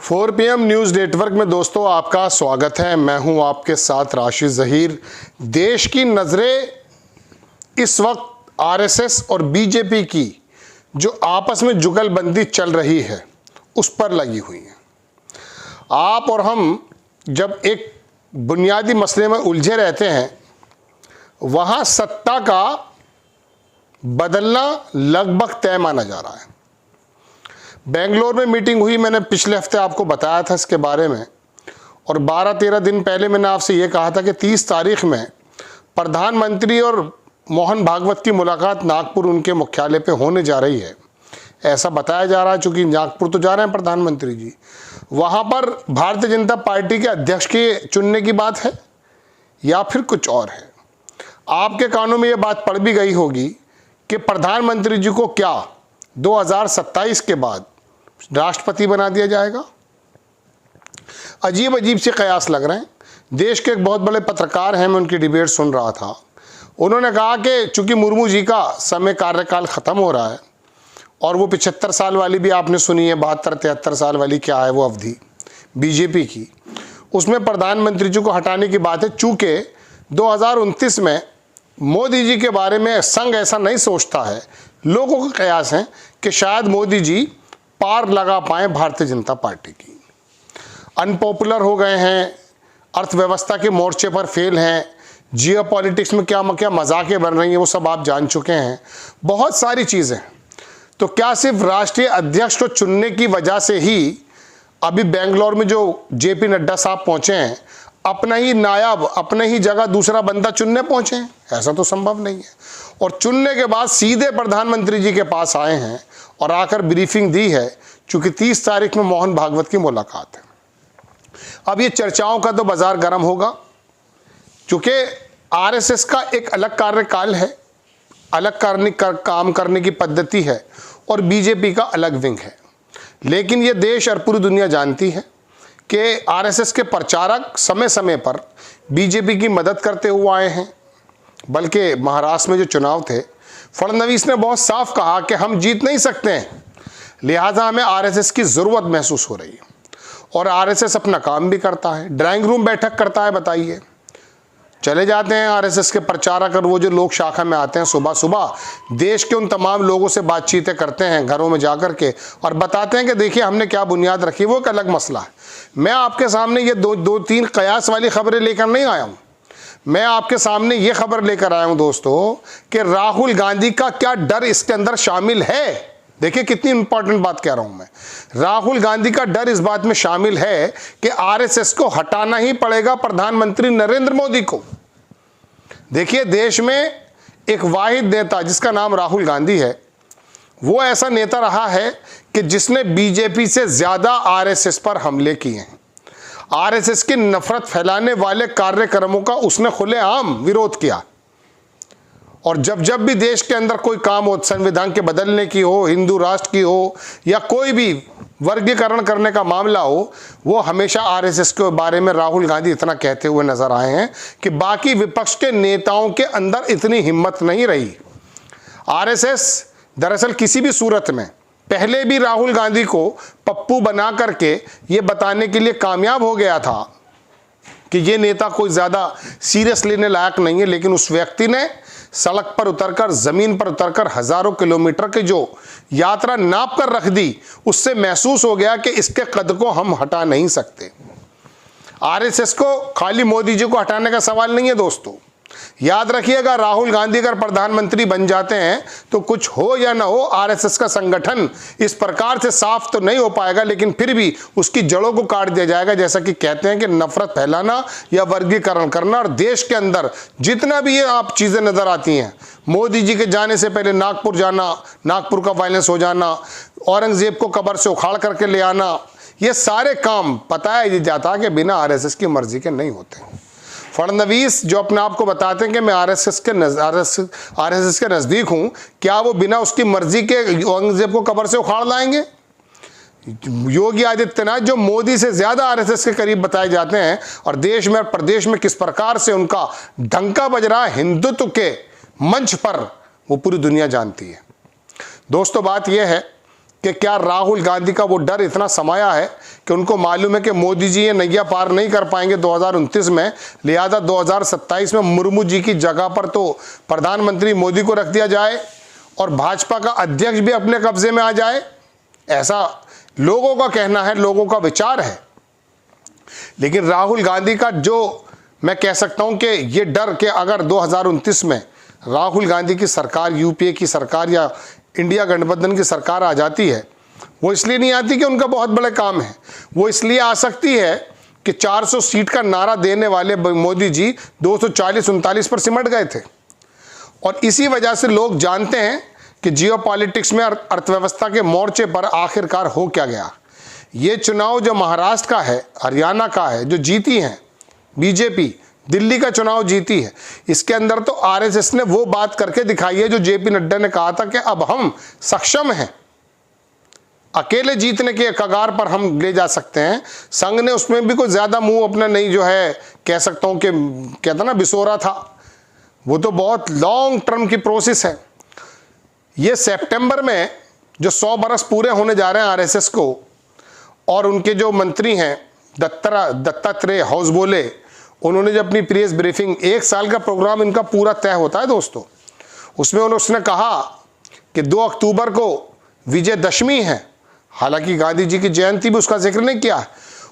4 PM news network में दोस्तों आपका स्वागत है। मैं हूं आपके साथ राशिद ज़हीर। देश की नज़रें इस वक्त आरएसएस और बीजेपी की जो आपस में जुगलबंदी चल रही है उस पर लगी हुई है। आप और हम जब एक बुनियादी मसले में उलझे रहते हैं, वहाँ सत्ता का बदलना लगभग तय माना जा रहा है। बेंगलोर में मीटिंग हुई, मैंने पिछले हफ्ते आपको बताया था इसके बारे में, और 12-13 दिन पहले मैंने आपसे ये कहा था कि 30 तारीख में प्रधानमंत्री और मोहन भागवत की मुलाकात नागपुर उनके मुख्यालय पे होने जा रही है। ऐसा बताया जा रहा है, चूँकि नागपुर तो जा रहे हैं प्रधानमंत्री जी, वहाँ पर भारतीय जनता पार्टी के अध्यक्ष के चुनने की बात है या फिर कुछ और है। आपके कानों में ये बात पड़ भी गई होगी कि प्रधानमंत्री जी को क्या 2027 के बाद राष्ट्रपति बना दिया जाएगा। अजीब अजीब से कयास लग रहे हैं। देश के एक बहुत बड़े पत्रकार हैं, मैं उनकी डिबेट सुन रहा था। उन्होंने कहा कि चूंकि मुर्मू जी का समय कार्यकाल ख़त्म हो रहा है और वो 75 साल वाली भी आपने सुनी है, 72-73 साल वाली क्या है वो अवधि बीजेपी की, उसमें प्रधानमंत्री जी को हटाने की बात है। चूँकि 2029 में मोदी जी के बारे में संघ ऐसा नहीं सोचता है, लोगों का कयास है कि शायद मोदी जी पार लगा पाएँ भारतीय जनता पार्टी की। अनपॉपुलर हो गए हैं, अर्थव्यवस्था के मोर्चे पर फेल हैं, जियो पॉलिटिक्स में क्या मजाकें बन रही हैं वो सब आप जान चुके हैं, बहुत सारी चीज़ें। तो क्या सिर्फ राष्ट्रीय अध्यक्ष को चुनने की वजह से ही अभी बेंगलोर में जो जेपी नड्डा साहब पहुँचे हैं, अपना ही नायाब अपने ही जगह दूसरा बंदा चुनने पहुँचे हैं? ऐसा तो संभव नहीं है। और चुनने के बाद सीधे प्रधानमंत्री जी के पास आए हैं और आकर ब्रीफिंग दी है, चूँकि 30 तारीख में मोहन भागवत की मुलाकात है। अब ये चर्चाओं का तो बाजार गर्म होगा, क्योंकि आरएसएस का एक अलग कार्यकाल है, अलग काम करने की पद्धति है, और बीजेपी का अलग विंग है। लेकिन ये देश और पूरी दुनिया जानती है कि आरएसएस के प्रचारक समय समय पर बीजेपी की मदद करते हुए आए हैं। बल्कि महाराष्ट्र में जो चुनाव थे, फडणवीस ने बहुत साफ कहा कि हम जीत नहीं सकते हैं, लिहाजा हमें आरएसएस की ज़रूरत महसूस हो रही है। और आरएसएस अपना काम भी करता है, ड्राइंग रूम बैठक करता है। बताइए, चले जाते हैं आरएसएस के प्रचारक और वो जो लोग शाखा में आते हैं, सुबह सुबह देश के उन तमाम लोगों से बातचीतें करते हैं घरों में जाकर के, और बताते हैं कि देखिए हमने क्या बुनियाद रखी। वो एक अलग मसला है। मैं आपके सामने ये दो तीन कयास वाली खबरें लेकर नहीं आया हूँ। मैं आपके सामने ये खबर लेकर आया हूँ दोस्तों कि राहुल गांधी का क्या डर इसके अंदर शामिल है। देखिए कितनी इंपॉर्टेंट बात कह रहा हूं मैं। राहुल गांधी का डर इस बात में शामिल है कि आरएसएस को हटाना ही पड़ेगा प्रधानमंत्री नरेंद्र मोदी को। देखिए, देश में एक वाहिद नेता जिसका नाम राहुल गांधी है, वो ऐसा नेता रहा है कि जिसने बीजेपी से ज्यादा आरएसएस पर हमले किए हैं। आरएसएस की नफरत फैलाने वाले कार्यक्रमों का उसने खुलेआम विरोध किया। और जब भी देश के अंदर कोई काम हो, संविधान के बदलने की हो, हिंदू राष्ट्र की हो, या कोई भी वर्गीकरण करने का मामला हो, वो हमेशा आरएसएस के बारे में राहुल गांधी इतना कहते हुए नजर आए हैं कि बाकी विपक्ष के नेताओं के अंदर इतनी हिम्मत नहीं रही। आरएसएस दरअसल किसी भी सूरत में पहले भी राहुल गांधी को पप्पू बना करके ये बताने के लिए कामयाब हो गया था कि ये नेता कोई ज़्यादा सीरियस लेने लायक नहीं है। लेकिन उस व्यक्ति ने सड़क पर उतरकर, ज़मीन पर उतरकर हज़ारों किलोमीटर की जो यात्रा नाप कर रख दी, उससे महसूस हो गया कि इसके कद को हम हटा नहीं सकते। आरएसएस को खाली मोदी जी को हटाने का सवाल नहीं है दोस्तों। याद रखिएगा, राहुल गांधी अगर प्रधानमंत्री बन जाते हैं तो कुछ हो या ना हो, आरएसएस का संगठन इस प्रकार से साफ तो नहीं हो पाएगा, लेकिन फिर भी उसकी जड़ों को काट दिया जाएगा। जैसा कि कहते हैं कि नफरत फैलाना या वर्गीकरण करना, और देश के अंदर जितना भी ये आप चीज़ें नज़र आती हैं, मोदी जी के जाने से पहले नागपुर जाना, नागपुर का वायलेंस हो जाना, औरंगजेब को कब्र से उखाड़ करके ले आना, ये सारे काम पता है जाता कि बिना आरएसएस की मर्जी के नहीं होते। फडणवीस जो अपने आप को बताते हैं कि मैं आरएसएस के नज़दीक हूँ, क्या वो बिना उसकी मर्जी के औरंगजेब को कब्र से उखाड़ लाएंगे? योगी आदित्यनाथ जो मोदी से ज़्यादा आरएसएस के करीब बताए जाते हैं, और देश में और प्रदेश में किस प्रकार से उनका डंका बज रहा है हिंदुत्व के मंच पर, वो पूरी दुनिया जानती है। दोस्तों, बात यह है कि क्या राहुल गांधी का वो डर इतना समाया है कि उनको मालूम है कि मोदी जी ये नैया पार नहीं कर पाएंगे 2029 में, लिहाजा 2027 में मुर्मू जी की जगह पर तो प्रधानमंत्री मोदी को रख दिया जाए और भाजपा का अध्यक्ष भी अपने कब्जे में आ जाए। ऐसा लोगों का कहना है, लोगों का विचार है। लेकिन राहुल गांधी का जो मैं कह सकता हूं कि ये डर कि अगर 2029 में राहुल गांधी की सरकार, यूपीए की सरकार या इंडिया गठबंधन की सरकार आ जाती है, वो इसलिए नहीं आती कि उनका बहुत बड़े काम है, वो इसलिए आ सकती है कि 400 सीट का नारा देने वाले मोदी जी 240-39 पर सिमट गए थे। और इसी वजह से लोग जानते हैं कि जियोपॉलिटिक्स में अर्थव्यवस्था के मोर्चे पर आखिरकार हो क्या गया। ये चुनाव जो महाराष्ट्र का है, हरियाणा का है, जो जीती हैं बीजेपी, दिल्ली का चुनाव जीती है, इसके अंदर तो आरएसएस ने वो बात करके दिखाई है जो जेपी नड्डा ने कहा था कि अब हम सक्षम हैं, अकेले जीतने के कगार पर हम ले जा सकते हैं। संघ ने उसमें भी कोई ज्यादा मुंह अपना नहीं जो है कह सकता हूं कि कहता ना बिसोरा था, वो तो बहुत लॉन्ग टर्म की प्रोसेस है। ये सितंबर में जो 100 बरस पूरे होने जा रहे हैं आरएसएस को, और उनके जो मंत्री हैं दत्तात्रेय होसबोले, उन्होंने जो अपनी प्रेस ब्रीफिंग, 1 साल का प्रोग्राम इनका पूरा तय होता है दोस्तों, उसमें उसने कहा कि 2 अक्टूबर को विजयदशमी है, हालांकि गांधी जी की जयंती भी उसका जिक्र नहीं किया है।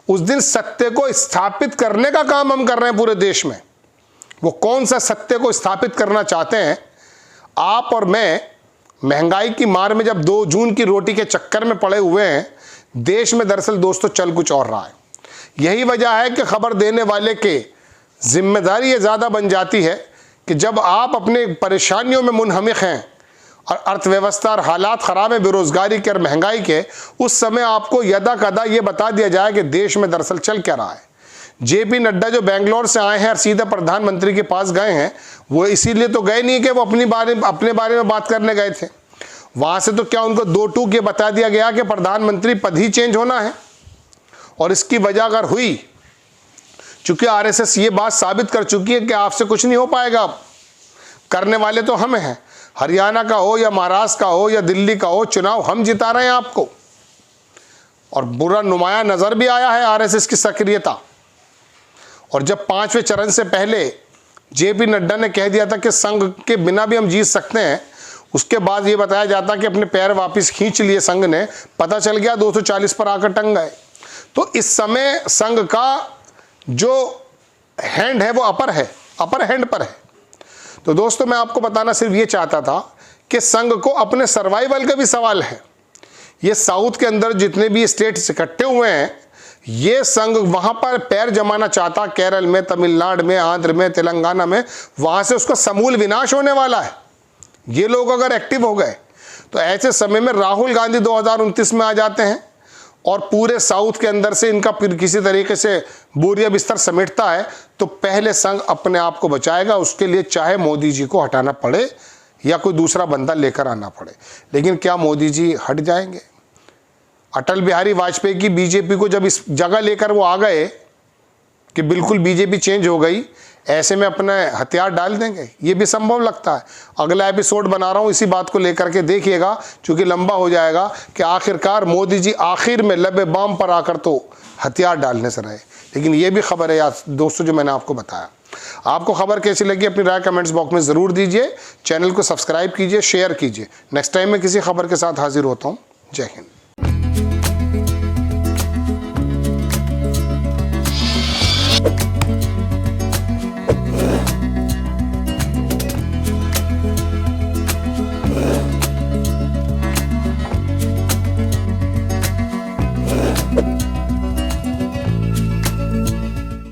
उस दिन सत्य को स्थापित करने का काम हम कर रहे हैं पूरे देश में। वो कौन सा सत्य को स्थापित करना चाहते हैं? आप और मैं महंगाई की मार में जब 2 जून की रोटी के चक्कर में पड़े हुए हैं, देश में दरअसल दोस्तों चल कुछ और रहा है। यही वजह है कि खबर देने वाले के जिम्मेदारी ये ज़्यादा बन जाती है कि जब आप अपने परेशानियों में मुनहमिक हैं और अर्थव्यवस्था और हालात ख़राब है बेरोज़गारी के और महंगाई के, उस समय आपको यदा कदा ये बता दिया जाए कि देश में दरअसल चल क्या रहा है। जेपी नड्डा जो बेंगलोर से आए हैं और सीधे प्रधानमंत्री के पास गए हैं, वो इसीलिए तो गए नहीं कि वो अपने बारे में बात करने गए थे। वहाँ से तो क्या उनको 2 टूक ये बता दिया गया कि प्रधानमंत्री पद ही चेंज होना है। और इसकी वजह अगर हुई, चूंकि आरएसएस ये बात साबित कर चुकी है कि आपसे कुछ नहीं हो पाएगा, अब करने वाले तो हम हैं। हरियाणा का हो या महाराष्ट्र का हो या दिल्ली का हो, चुनाव हम जिता रहे हैं आपको। और बुरा नुमाया नजर भी आया है आरएसएस की सक्रियता। और जब 5वें चरण से पहले जेपी नड्डा ने कह दिया था कि संघ के बिना भी हम जीत सकते हैं, उसके बाद ये बताया जाता कि अपने पैर वापस खींच लिए संघ ने, पता चल गया 240 पर आकर टंग गए। तो इस समय संघ का जो हैंड है वो अपर हैंड पर है। तो दोस्तों मैं आपको बताना सिर्फ ये चाहता था कि संघ को अपने सर्वाइवल का भी सवाल है। ये साउथ के अंदर जितने भी स्टेट्स इकट्ठे हुए हैं, ये संघ वहां पर पैर जमाना चाहता, केरल में, तमिलनाडु में, आंध्र में, तेलंगाना में, वहां से उसका समूल विनाश होने वाला है। ये लोग अगर एक्टिव हो गए तो ऐसे समय में राहुल गांधी 2029 में आ जाते हैं और पूरे साउथ के अंदर से इनका फिर किसी तरीके से बोरिया बिस्तर समेटता है, तो पहले संघ अपने आप को बचाएगा। उसके लिए चाहे मोदी जी को हटाना पड़े या कोई दूसरा बंदा लेकर आना पड़े। लेकिन क्या मोदी जी हट जाएंगे? अटल बिहारी वाजपेयी की बीजेपी को जब इस जगह लेकर वो आ गए कि बिल्कुल बीजेपी चेंज हो गई, ऐसे में अपने हथियार डाल देंगे? ये भी संभव लगता है। अगला एपिसोड बना रहा हूँ इसी बात को लेकर के, देखिएगा, क्योंकि लंबा हो जाएगा कि आखिरकार मोदी जी आखिर में लबे बाम पर आकर तो हथियार डालने से रहे। लेकिन ये भी खबर है यार दोस्तों जो मैंने आपको बताया। आपको खबर कैसी लगी अपनी राय कमेंट्स बॉक्स में ज़रूर दीजिए। चैनल को सब्सक्राइब कीजिए, शेयर कीजिए। नेक्स्ट टाइम मैं किसी खबर के साथ हाजिर होता हूँ। जय हिंद।